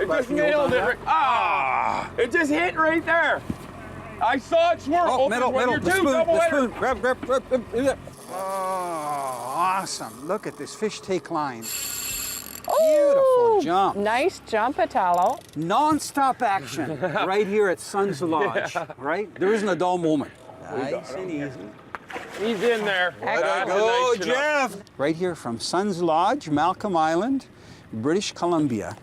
It just nailed it. Ah! It just hit right there. I saw it swirl. Oh, middle, the spoon. Grab. Oh, awesome. Look at this fish take line. Beautiful jump. Nice jump, Italo. Non-stop action right here at Sunds Lodge, right? There isn't a dull moment. Nice and easy. He's in there. Go, Jeff. Right here from Sunds Lodge, Malcolm Island, British Columbia.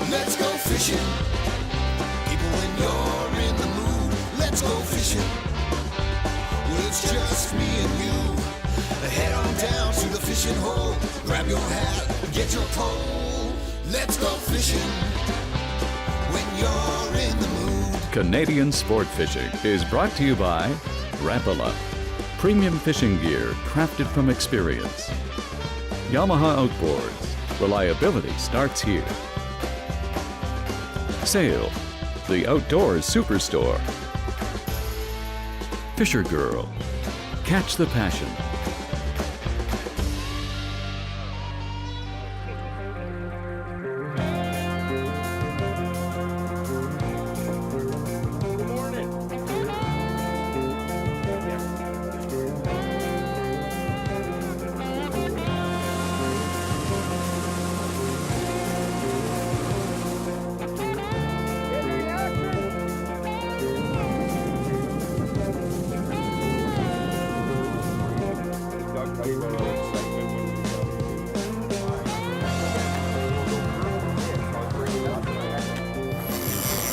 Let's go fishing. People, when you're in the mood, let's go fishing. Well, it's just me and you. Head on down to the fishing hole. Grab your hat, get your pole. Let's go fishing when you're in the mood. Canadian Sport Fishing is brought to you by Rapala, premium fishing gear crafted from experience. Yamaha Outboards, reliability starts here. Sail, the outdoors superstore. Fisher Girl, catch the passion.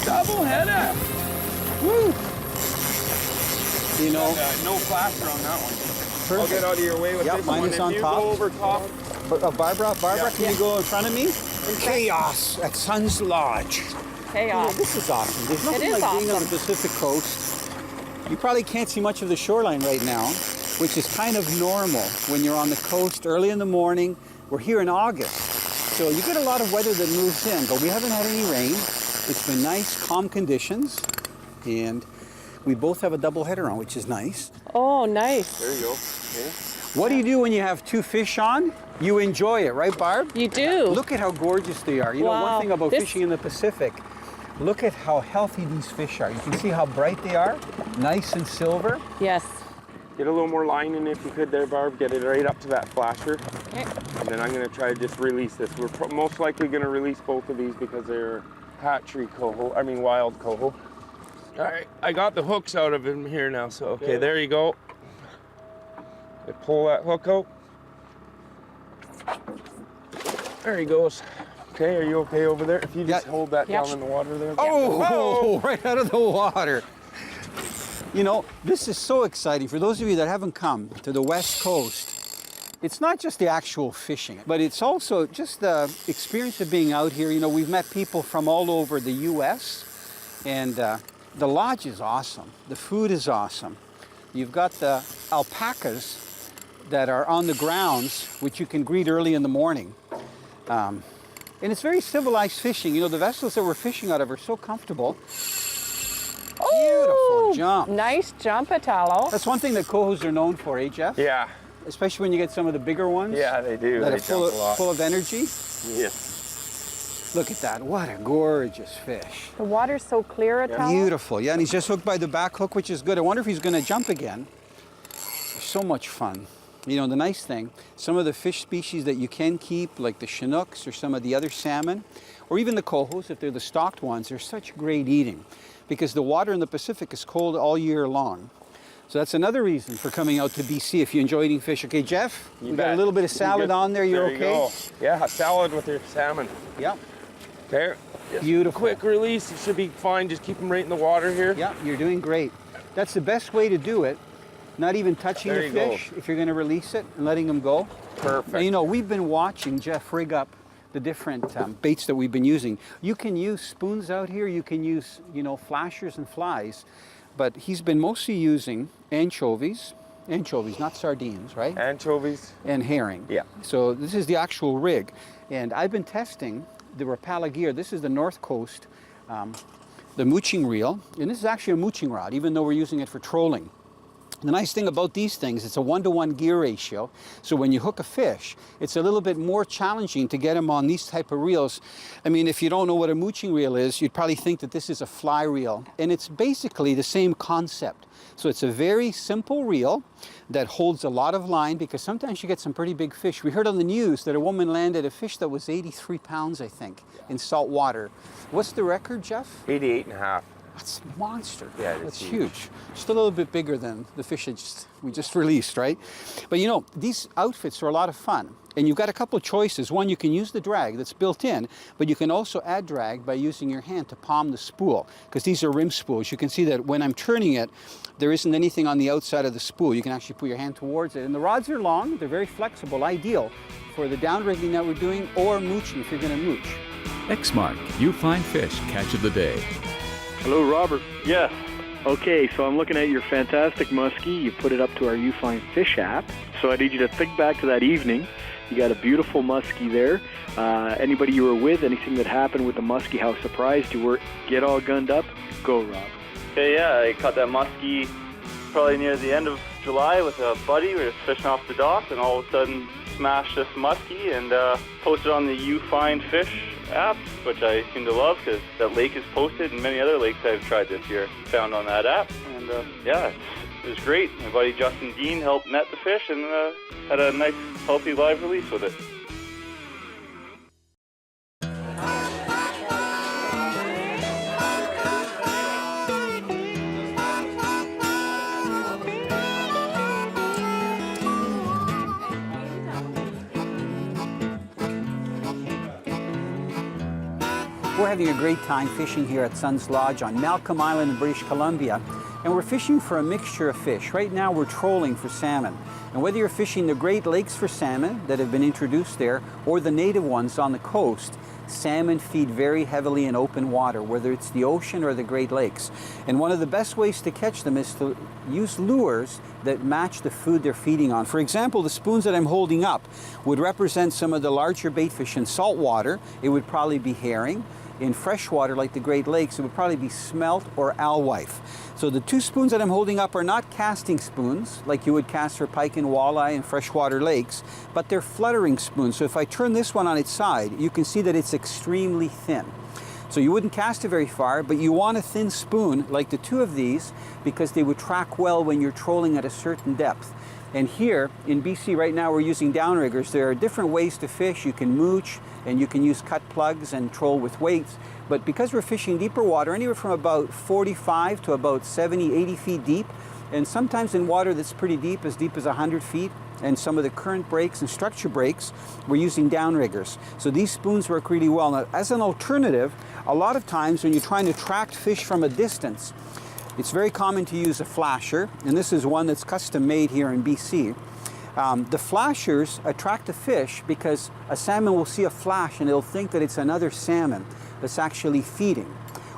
Double header. Woo! You know, No flasher on that one. perfect. I'll get out of your way with this mine one. is If on you top. go over top. Barbara, Yeah. can you go in front of me? Chaos at Sunds Lodge. Chaos. This is awesome. There's nothing is like being on the awesome. Pacific coast. You probably can't see much of the shoreline right now, which is kind of normal when you're on the coast early in the morning. We're here in August, so you get a lot of weather that moves in, but we haven't had any rain. It's been nice, calm conditions, and we both have a double header on, which is nice. Oh, nice. There you go. Okay. What do you do when you have two fish on? You enjoy it, right, Barb? You do. Look at how gorgeous they are. You know, Wow. one thing about This- fishing in the Pacific, look at how healthy these fish are. You can see how bright they are, nice and silver. Yes. Get a little more line in if you could there, Barb. Get it right up to that flasher. Okay. And then I'm going to try to just release this. We're most likely going to release both of these because they're wild coho. All right, I got the hooks out of him here now, so okay, there you go. I pull that hook out. There he goes. Okay, are you okay over there? If you just hold that down in the water there. Oh, right out of the water. You know, this is so exciting. For those of you that haven't come to the West Coast, it's not just the actual fishing, but it's also just the experience of being out here. You know, we've met people from all over the U.S., and the lodge is awesome. The food is awesome. You've got the alpacas that are on the grounds, which you can greet early in the morning. And it's very civilized fishing. You know, the vessels that we're fishing out of are so comfortable. Beautiful jump. Nice jump, Italo. That's one thing that cohos are known for, eh, Jeff? Yeah. Especially when you get some of the bigger ones. Yeah, they do. That They are full jump a lot. full of energy. Yes. Look at that. What a gorgeous fish. The water's so clear, Italo. Beautiful. Yeah, and he's just hooked by the back hook, which is good. I wonder if he's going to jump again. They're so much fun. You know, the nice thing, some of the fish species that you can keep, like the Chinooks or some of the other salmon, or even the cohos, if they're the stocked ones, they're such great eating because the water in the Pacific is cold all year long. So that's another reason for coming out to BC if you enjoy eating fish. Okay, Jeff, you got a little bit of salad on there. You're There you okay? go. Yeah, salad with your salmon. Yeah. There. Just Beautiful. Quick release. It should be fine. Just keep them right in the water here. Yeah, you're doing great. That's the best way to do it. Not even touching There the you go. fish if you're going to release it and letting them go. Perfect. And you know, we've been watching Jeff rig up the different baits that we've been using. You can use spoons out here. You can use, you know, flashers and flies. But he's been mostly using anchovies, not sardines, right? Anchovies. And herring. Yeah. So this is the actual rig. And I've been testing the Rapala gear. This is the North Coast, the mooching reel. And this is actually a mooching rod, even though we're using it for trolling. The nice thing about these things, it's a 1-to-1 gear ratio. So when you hook a fish, it's a little bit more challenging to get them on these type of reels. I mean, if you don't know what a mooching reel is, you'd probably think that this is a fly reel. And it's basically the same concept. So it's a very simple reel that holds a lot of line, because sometimes you get some pretty big fish. We heard on the news that a woman landed a fish that was 83 pounds, I think, in salt water. What's the record, Jeff? 88.5. That's a monster. Yeah, that's huge. Just a little bit bigger than the fish we just released, right? But you know, these outfits are a lot of fun. And you've got a couple of choices. One, you can use the drag that's built in, but you can also add drag by using your hand to palm the spool, because these are rim spools. You can see that when I'm turning it, there isn't anything on the outside of the spool. You can actually put your hand towards it. And the rods are long, they're very flexible, ideal for the downrigging that we're doing, or mooching if you're gonna mooch. Xmark, you find fish catch of the day. Hello, Robert. Yes. Okay, so I'm looking at your fantastic muskie. You put it up to our You Find Fish app. So I need you to think back to that evening. You got a beautiful muskie there. Anybody you were with, anything that happened with the muskie, how surprised you were, get all gunned up. Go, Rob. Okay, yeah, I caught that muskie probably near the end of July with a buddy. We were just fishing off the dock, and all of a sudden smashed this muskie and posted on the You Find Fish app, which I seem to love because that lake is posted, and many other lakes I've tried this year found on that app. And yeah, it was great. My buddy Justin Dean helped net the fish and had a nice, healthy live release with it. We're having a great time fishing here at Sunds Lodge on Malcolm Island in British Columbia, and we're fishing for a mixture of fish. Right now we're trolling for salmon, and whether you're fishing the Great Lakes for salmon that have been introduced there, or the native ones on the coast, salmon feed very heavily in open water, whether it's the ocean or the Great Lakes. And one of the best ways to catch them is to use lures that match the food they're feeding on. For example, the spoons that I'm holding up would represent some of the larger bait fish in salt water. It would probably be herring. In freshwater, like the Great Lakes, it would probably be smelt or alewife. So the two spoons that I'm holding up are not casting spoons, like you would cast for pike and walleye in freshwater lakes, but they're fluttering spoons. So if I turn this one on its side, you can see that it's extremely thin. So you wouldn't cast it very far, but you want a thin spoon, like the two of these, because they would track well when you're trolling at a certain depth. And here in BC right now, we're using downriggers. There are different ways to fish. You can mooch, and you can use cut plugs and troll with weights. But because we're fishing deeper water, anywhere from about 45 to about 70, 80 feet deep, and sometimes in water that's pretty deep as 100 feet, and some of the current breaks and structure breaks, we're using downriggers. So these spoons work really well. Now, as an alternative, a lot of times when you're trying to track fish from a distance, it's very common to use a flasher, and this is one that's custom made here in BC. The flashers attract the fish because a salmon will see a flash and it'll think that it's another salmon that's actually feeding.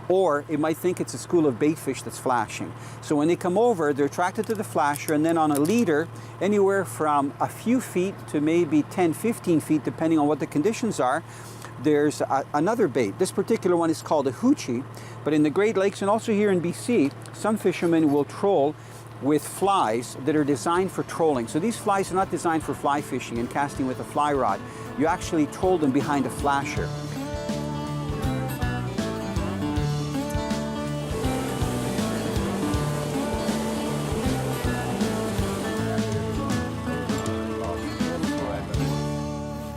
Or it might think it's a school of bait fish that's flashing. So when they come over, they're attracted to the flasher, and then on a leader, anywhere from a few feet to maybe 10, 15 feet, depending on what the conditions are, there's another bait. This particular one is called a hoochie, but in the Great Lakes and also here in BC, some fishermen will troll with flies that are designed for trolling. So these flies are not designed for fly fishing and casting with a fly rod. You actually troll them behind a flasher.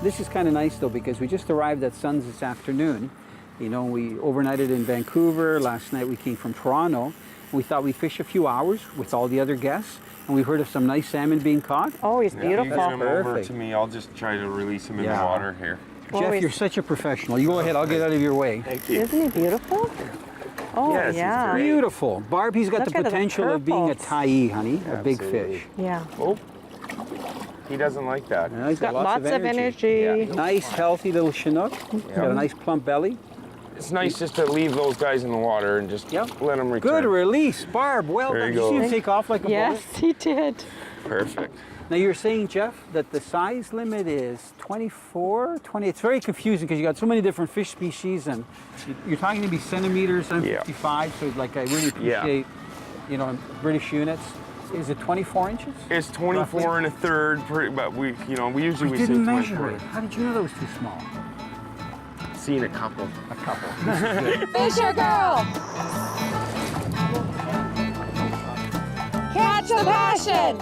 This is kind of nice though, because we just arrived at Sunds this afternoon. You know, we overnighted in Vancouver. Last night we came from Toronto. We thought we'd fish a few hours with all the other guests, and we heard of some nice salmon being caught. Oh, he's beautiful. You get him over Perfect. to me. I'll just try to release him in the water here. Jeff, you're such a professional. You go ahead, I'll get out of your way. Thank you. Isn't he beautiful? Oh, Yes, he's yeah. great. Beautiful. Barb, he's got Look the at the potential of being a purples. tai, honey, a big Absolutely. fish. Yeah. Oh, he doesn't like that. Yeah, he's Got lots of energy. Yeah. Nice, healthy little Chinook. He's got a nice plump belly. It's nice just to leave those guys in the water and just let them return. Good release, Barb. Well There done. you Did you see go. him take off like a Yes, bullet? he did. Perfect. Now you're saying, Jeff, that the size limit is 24, 20. It's very confusing because you got so many different fish species, and you're talking to me centimeters and 55. So like I really appreciate, you know, British units. is it 24 inches? It's 24 and a third, but we usually We say didn't 24. measure it. How did you know that was too small? Seen a couple. A couple. This is good. Fisher girl! Catch the passion!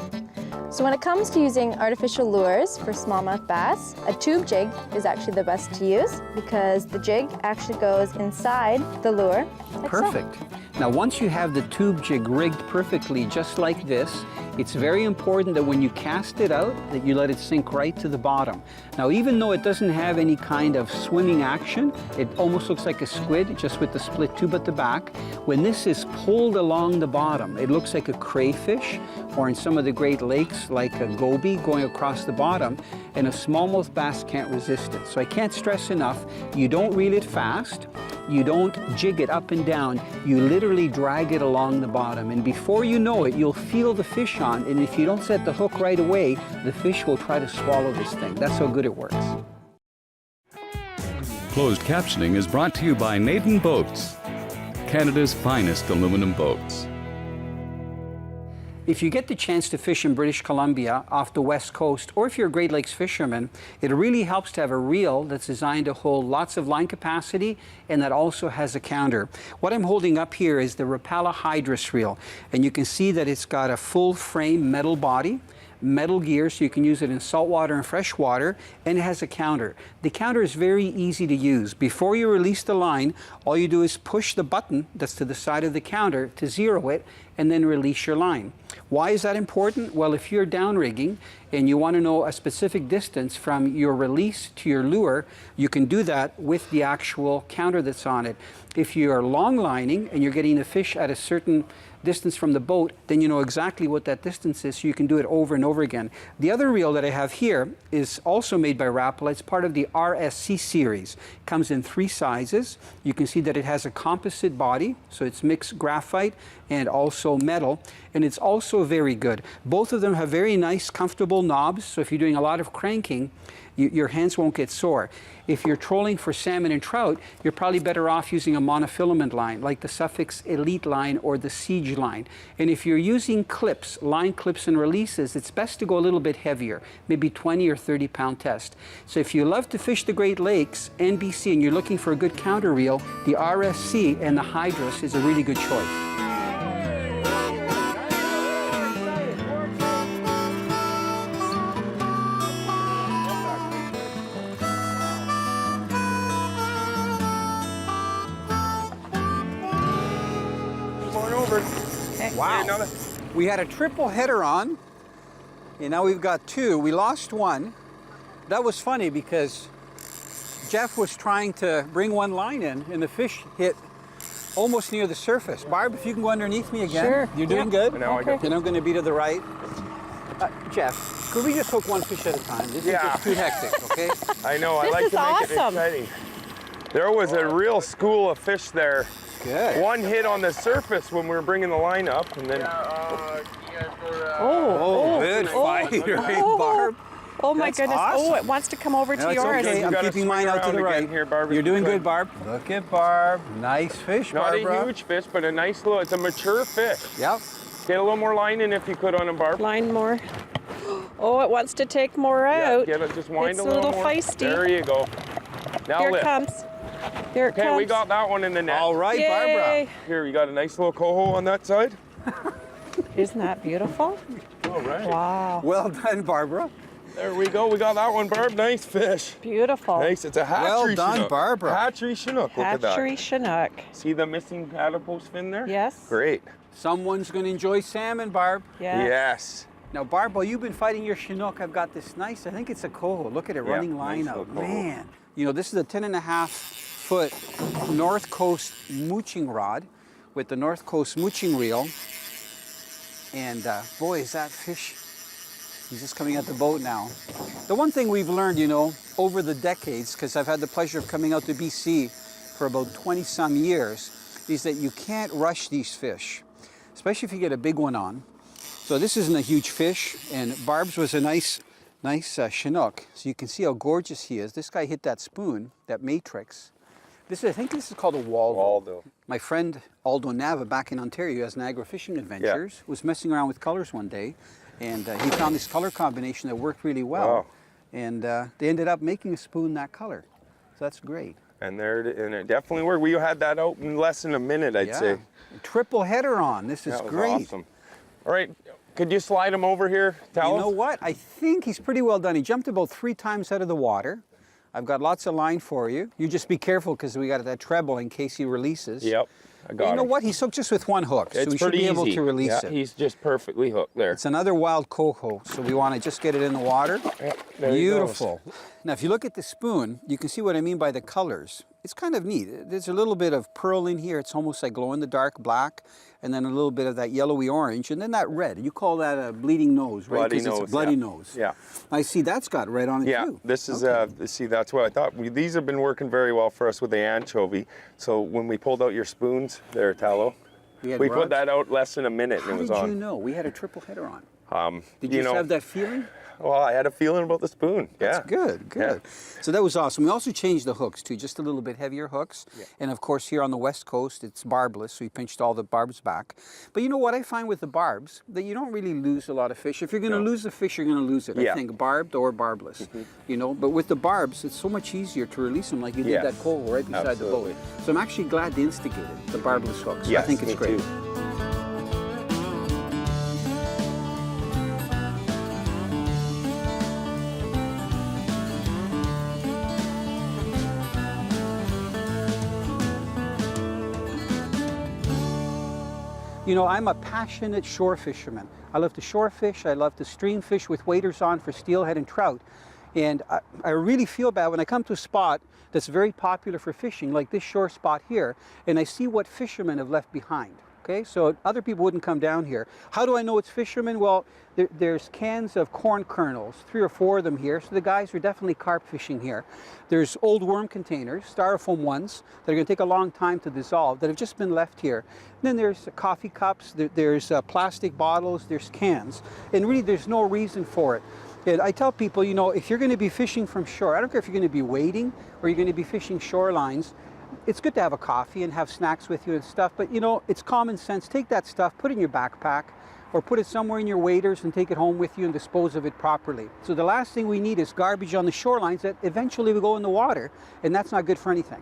So when it comes to using artificial lures for smallmouth bass, a tube jig is actually the best to use because the jig actually goes inside the lure. Like so. Perfect. Now, once you have the tube jig rigged perfectly, just like this, it's very important that when you cast it out, that you let it sink right to the bottom. Now, even though it doesn't have any kind of swimming action, it almost looks like a squid, just with the split tube at the back. When this is pulled along the bottom, it looks like a crayfish, or in some of the Great Lakes, like a goby going across the bottom, and a smallmouth bass can't resist it. So I can't stress enough, you don't reel it fast, you don't jig it up and down, you literally drag it along the bottom, and before you know it, you'll feel the fish on, and if you don't set the hook right away, the fish will try to swallow this thing. That's how good it works. Closed captioning is brought to you by Naden Boats, Canada's finest aluminum boats. If you get the chance to fish in British Columbia off the west coast, or if you're a Great Lakes fisherman, it really helps to have a reel that's designed to hold lots of line capacity and that also has a counter. What I'm holding up here is the Rapala Hydrous reel, and you can see that it's got a full frame metal body, metal gear, so you can use it in saltwater and freshwater, and it has a counter. The counter is very easy to use. Before you release the line, all you do is push the button that's to the side of the counter to zero it, and then release your line. Why is that important? Well, if you're downrigging and you want to know a specific distance from your release to your lure, you can do that with the actual counter that's on it. If you're long lining and you're getting a fish at a certain distance from the boat, then you know exactly what that distance is, so you can do it over and over again. The other reel that I have here is also made by Rapala. It's part of the RSC series. It comes in 3 sizes. You can see that it has a composite body, so it's mixed graphite and also metal, and it's also very good. Both of them have very nice, comfortable knobs, so if you're doing a lot of cranking, your hands won't get sore. If you're trolling for salmon and trout, you're probably better off using a monofilament line, like the Suffix Elite line or the Siege line. And if you're using clips, line clips and releases, it's best to go a little bit heavier, maybe 20 or 30 pound test. So if you love to fish the Great Lakes and BC and you're looking for a good counter reel, the RSC and the Hydrous is a really good choice. Wow. We had a triple header on, and now we've got 2. We lost one. That was funny because Jeff was trying to bring one line in, and the fish hit almost near the surface. Barb, if you can go underneath me again. Sure. You're doing good? Now I got And I'm going to be to the right. Jeff, could we just hook one fish at a time? This is just too hectic, okay? I know, I This like is to make it awesome. exciting. There was a real school of fish there. Good. One hit on the surface when we were bringing the line up, and then Good fight, right, Barb? Oh my That's goodness. awesome. Oh, it wants to come over No, to it's yours. okay. You I'm gotta keeping swing mine out to around the again right. here, Barbara. You're doing good, Barb. Look at Barb. Nice fish, not Barbara. a huge fish, but a nice little, it's a mature fish. Yep. Get a little more line in if you could on him, Barb. Line more. Oh, it wants to take more Yeah, out. get it, just wind It's a a little little more. feisty. There you go. Now Here it lift. comes. Here it comes. Okay, we got that one in the net. All right, Yay. Barbara. Here, you got a nice little coho on that side. Isn't that beautiful? All right. Wow. Well done, Barbara. There we go. We got that one, Barb. Nice fish. Beautiful. Nice. It's a hatchery Well done, Chinook. Barbara. Hatchery Chinook. Look at that. Hatchery Chinook. See the missing platypus fin there? Yes. Great. Someone's going to enjoy salmon, Barb. Yes. Yes. Now, Barb, while you've been fighting your Chinook, I've got this nice, I think it's a coho. Look at it Yeah, running line nice out. little coho. Man. You know, this is a 10.5-foot North Coast mooching rod with the North Coast mooching reel. And boy, is that fish. He's just coming at the boat now. The one thing we've learned, you know, over the decades, because I've had the pleasure of coming out to BC for about 20-some years, is that you can't rush these fish, especially if you get a big one on. So this isn't a huge fish, and Barb's was a nice Chinook. So you can see how gorgeous he is. This guy hit that spoon, that matrix. I think this is called a Waldo. Waldo. My friend Aldo Nava back in Ontario, who has Niagara Fishing Adventures, was messing around with colors one day, and he found this color combination that worked really well. Wow. And they ended up making a spoon that color. So that's great. And it definitely worked. We had that out in less than a minute, I'd say. Triple header on. This is That was great. awesome. All right, could you slide him over here, Italo? You know what? I think he's pretty well done. He jumped about 3 times out of the water. I've got lots of line for you. You just be careful because we got that treble in case he releases. Yep, I got You know him. what? He's hooked just with one hook, It's so we should pretty be able easy. to release Yeah, it. he's just perfectly hooked there. It's another wild coho, so we want to just get it in the water. Yep, there he Beautiful. Now, if you look at the spoon, you can see what I mean by the colors. It's kind of neat. There's a little bit of pearl in here. It's almost like glow-in-the-dark black, and then a little bit of that yellowy orange, and then that red. You call that a bleeding nose, right? Bloody 'Cause it's nose, a bloody yeah. nose. Yeah. I see that's got red on it Yeah, too. this is, Okay. see, that's what I thought. These have been working very well for us with the anchovy. So when we pulled out your spoons there, Italo, had we rods? put that out less than a minute How and it was did on. you know? We had a triple header on. Did you you just know, have that feeling? Well, I had a feeling about the spoon. That's Yeah. good, good. So that was awesome. We also changed the hooks too, just a little bit heavier hooks. Yeah. And of course here on the West Coast, it's barbless, so we pinched all the barbs back. But you know what I find with the barbs? That you don't really lose a lot of fish. If you're gonna lose the fish, you're gonna lose it. Yeah. I think barbed or barbless, you know? But with the barbs, it's so much easier to release them like you did Yes. that coho right beside Absolutely. the boat. So I'm actually glad they instigated the barbless hooks. Yes, I think it's me great. too. You know, I'm a passionate shore fisherman. I love to shore fish. I love to stream fish with waders on for steelhead and trout. And I really feel bad when I come to a spot that's very popular for fishing, like this shore spot here, and I see what fishermen have left behind. Okay, so other people wouldn't come down here. How do I know it's fishermen? Well, there's cans of corn kernels, 3 or 4 of them here. So the guys are definitely carp fishing here. There's old worm containers, styrofoam ones, that are going to take a long time to dissolve, that have just been left here. And then there's coffee cups, there's plastic bottles, there's cans. And really, there's no reason for it. And I tell people, you know, if you're going to be fishing from shore, I don't care if you're going to be wading or you're going to be fishing shorelines, it's good to have a coffee and have snacks with you and stuff, but you know, it's common sense. Take that stuff, put it in your backpack, or put it somewhere in your waders and take it home with you and dispose of it properly. So the last thing we need is garbage on the shorelines that eventually will go in the water, and that's not good for anything.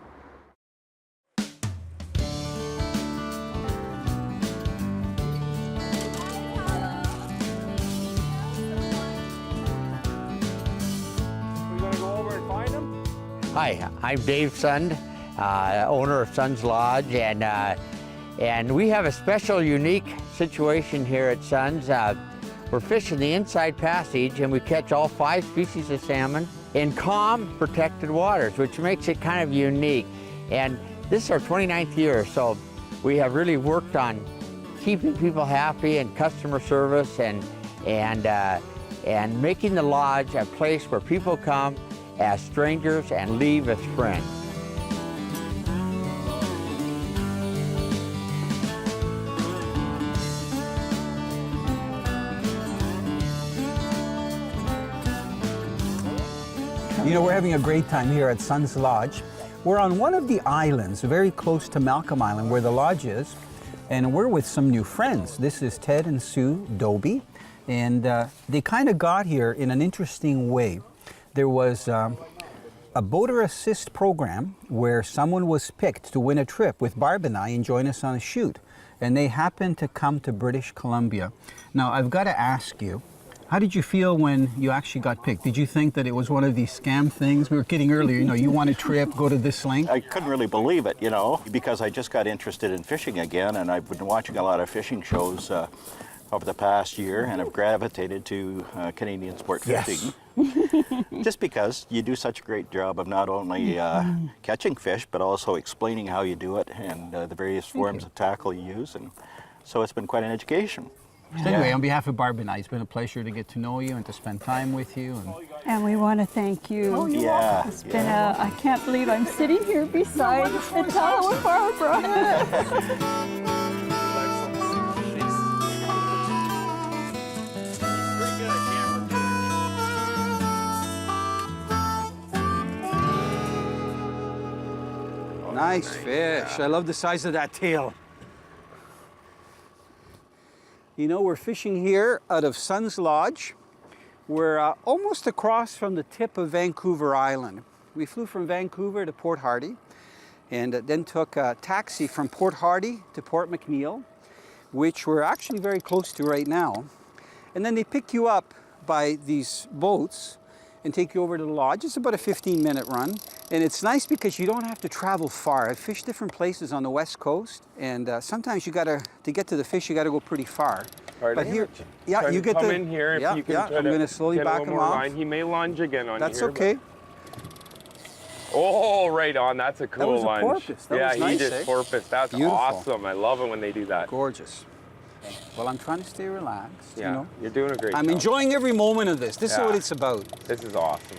We're gonna go over and find them? Hi, I'm Dave Sund, owner of Sunds Lodge, and we have a special, unique situation here at Sunds. We're fishing the inside passage, and we catch all 5 species of salmon in calm, protected waters, which makes it kind of unique. And this is our 29th year, so we have really worked on keeping people happy and customer service and making the lodge a place where people come as strangers and leave as friends. You know, we're having a great time here at Sunds Lodge. We're on one of the islands, very close to Malcolm Island, where the lodge is, and we're with some new friends. This is Ted and Sue Doby, and they kind of got here in an interesting way. There was a boater assist program where someone was picked to win a trip with Barb and I and join us on a shoot, and they happened to come to British Columbia. Now, I've got to ask you, how did you feel when you actually got picked? Did you think that it was one of these scam things? We were kidding earlier, you know, you want a trip, go to this length? I couldn't really believe it, you know, because I just got interested in fishing again, and I've been watching a lot of fishing shows over the past year, and I've gravitated to Canadian sport fishing. Just because you do such a great job of not only catching fish, but also explaining how you do it and the various forms of tackle you use, and so it's been quite an education. So anyway, on behalf of Barb and I, it's been a pleasure to get to know you and to spend time with you. And we want to thank you. Oh, yeah. It's been I can't believe I'm sitting here beside Italo and Barbara. Nice fish. I love the size of that tail. You know, we're fishing here out of Sunds Lodge. We're almost across from the tip of Vancouver Island. We flew from Vancouver to Port Hardy and then took a taxi from Port Hardy to Port McNeill, which we're actually very close to right now. And then they pick you up by these boats and take you over to the lodge. It's about a 15-minute run. And it's nice because you don't have to travel far. I've fished different places on the West Coast, and sometimes you gotta, to get to the fish, you gotta go pretty far. But here, yeah, you get come the, in here if yeah, you can yeah, I'm gonna slowly back him off. Line. He may lunge again on you. That's okay. Oh, right on. That's a cool was a lunge. porpoise. That was he nice, just porpoise. That's Beautiful. awesome. I love it when they do that. Gorgeous. Well, I'm trying to stay relaxed. Yeah, you know. you're doing a great I'm job. enjoying every moment of this. This is what it's about. This is awesome.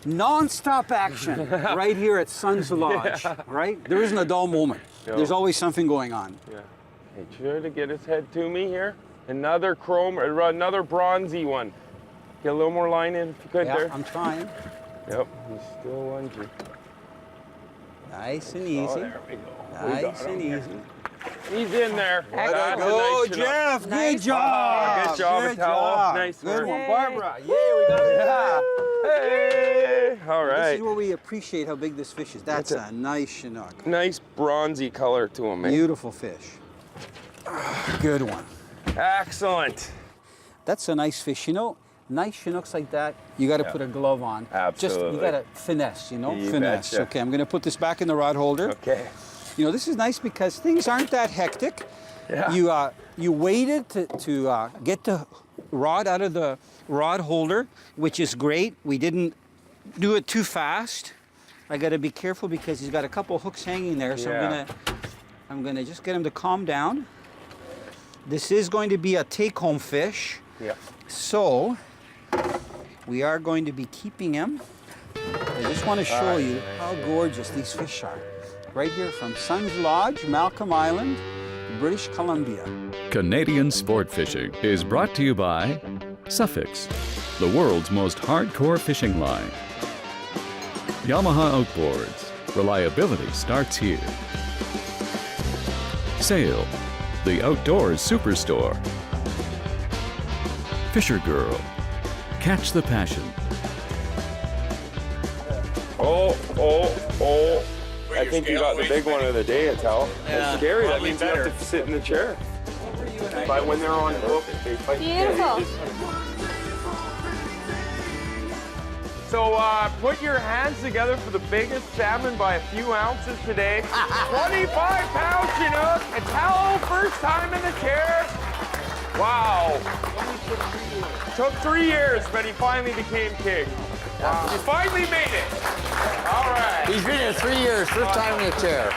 Non-stop action right here at Sunds Lodge, right? There isn't a dull moment. No. There's always something going on. Yeah. Hey, try to get his head to me here. Another chrome, another bronzy one. Get a little more line in if you could there. I'm trying. Yep, he's still lunging. Nice and easy. Oh, there we go. Nice and easy. He's in there. That's go, nice Jeff. Good Nice job. Good job, Good Italo. job. Nice Good work. one, Barbara. Yay, we got it. Yeah. Hey. All This right. is where we appreciate how big this fish is. That's a nice Chinook. Nice bronzy color to him, eh? Beautiful fish. Good one. Excellent. That's a nice fish. You know, nice Chinooks like that, you got to put a glove on. Absolutely. Just, you got to finesse, you know? You Finesse. betcha. Okay, I'm going to put this back in the rod holder. Okay. You know, this is nice because things aren't that hectic. Yeah. You waited to get the rod out of the rod holder, which is great. We didn't do it too fast. I got to be careful because he's got a couple hooks hanging there, so I'm gonna just get him to calm down. This is going to be a take-home fish. Yeah. So we are going to be keeping him. I just want to show you how gorgeous these fish are. Right here from Sunds Lodge, Malcolm Island, British Columbia. Canadian Sport Fishing is brought to you by Suffix, the world's most hardcore fishing line. Yamaha Outboards, reliability starts here. Sail, the outdoors superstore. Fisher Girl, catch the passion. Oh. I think you got the big one of the day, Italo. It's scary. That means you have to sit in the chair. But when they're on hook, they fight. Beautiful. So put your hands together for the biggest salmon by a few ounces today. 25-pound Chinook. Italo, first time in the chair. Wow. Took 3 years, but he finally became king. Wow. He finally made it. All right. He's been here 3 years, first time in the chair.